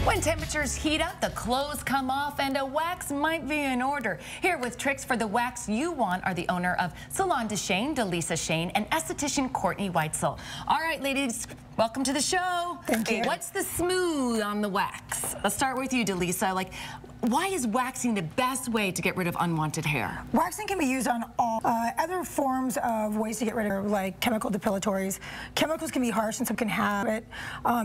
When temperatures heat up, the clothes come off and a wax might be in order. Here with tricks for the wax you want are the owner of Salon de Shayn, Shayn, and esthetician Courtney Weitzel. All right, ladies, welcome to the show. Thank you. What's the smooth on the wax? Let's start with you, Delisa. Like, why is waxing the best way to get rid of unwanted hair? Waxing can be used on all other forms of ways to get rid of, like chemical depilatories. Chemicals can be harsh and some can have it.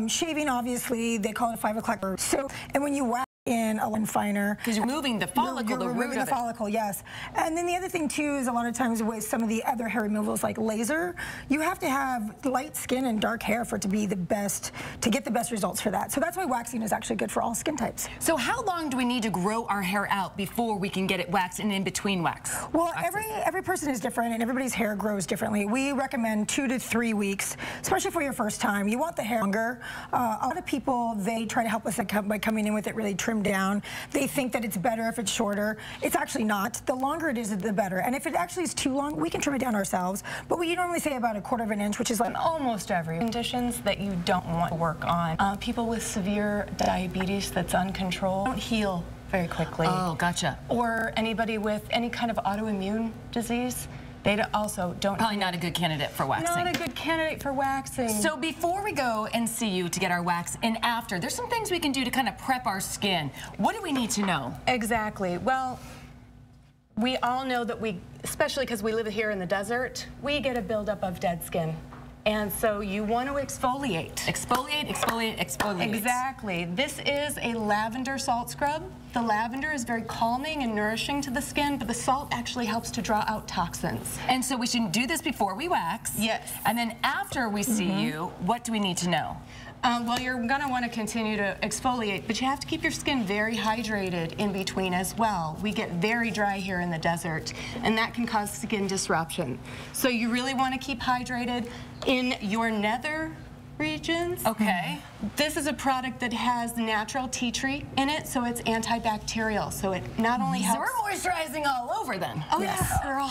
Shaving, obviously, they call it 5 o'clock. So, and when you wax in a line finer, because you're moving the follicle, you're removing the follicle, yes. And then the other thing too is a lot of times with some of the other hair removals like laser, you have to have light skin and dark hair for it to be the best, to get the best results for that. So that's why waxing is actually good for all skin types. So how long do we need to grow our hair out before we can get it waxed and in between wax? Well, every person is different and everybody's hair grows differently. We recommend 2 to 3 weeks, especially for your first time. You want the hair longer. A lot of people, they try to help us by coming in with it really trimmed down. They think that it's better if it's shorter. It's actually not. The longer it is, the better. And if it actually is too long, we can trim it down ourselves. But we normally say about 1/4 of an inch, which is like almost every conditions that you don't want to work on. People with severe diabetes that's uncontrolled don't heal very quickly. Oh, gotcha. Or anybody with any kind of autoimmune disease. They also don't. Probably not a good candidate for waxing. Not a good candidate for waxing. So before we go and see you to get our wax and after, there's some things we can do to kind of prep our skin. What do we need to know? Exactly. Well, we all know that especially because we live here in the desert, we get a buildup of dead skin. And so you want to exfoliate. Exfoliate, exfoliate, exfoliate. Exactly. This is a lavender salt scrub. The lavender is very calming and nourishing to the skin, but the salt actually helps to draw out toxins. And so we should do this before we wax. Yes. And then after we see you, what do we need to know? Well, you're going to want to continue to exfoliate, but you have to keep your skin very hydrated in between as well. We get very dry here in the desert, and that can cause skin disruption. So you really want to keep hydrated in your nether regions. Okay. This is a product that has natural tea tree in it, so it's antibacterial. So it not only helps... So we're moisturizing all over then. Oh, yes, girl.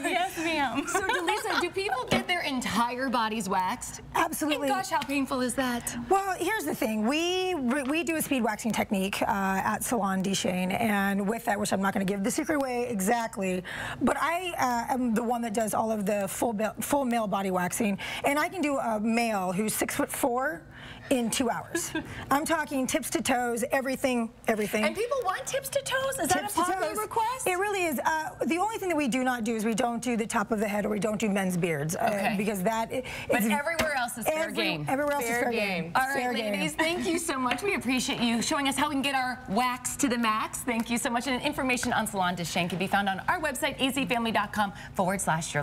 Yes, ma'am. So, Delisa, do people get their entire bodies waxed? Absolutely. And gosh, how painful is that? Well, here's the thing. We do a speed waxing technique at Salon de Shayn, and with that, which I'm not going to give the secret away exactly, but I am the one that does all of the full male body waxing, and I can do a male who's 6'4" in 2 hours. I'm talking tips to toes, everything. And people want tips to toes? Is that a popular request? It really is. The only thing that we do not do is we don't do the top of the head, or we don't do men's beards. Okay. Because that but everywhere else is fair game. Everywhere else is fair game. All right, ladies, thank you so much. We appreciate you showing us how we can get our wax to the max. Thank you so much. And information on Salon de Shayn can be found on our website, azfamily.com/your life.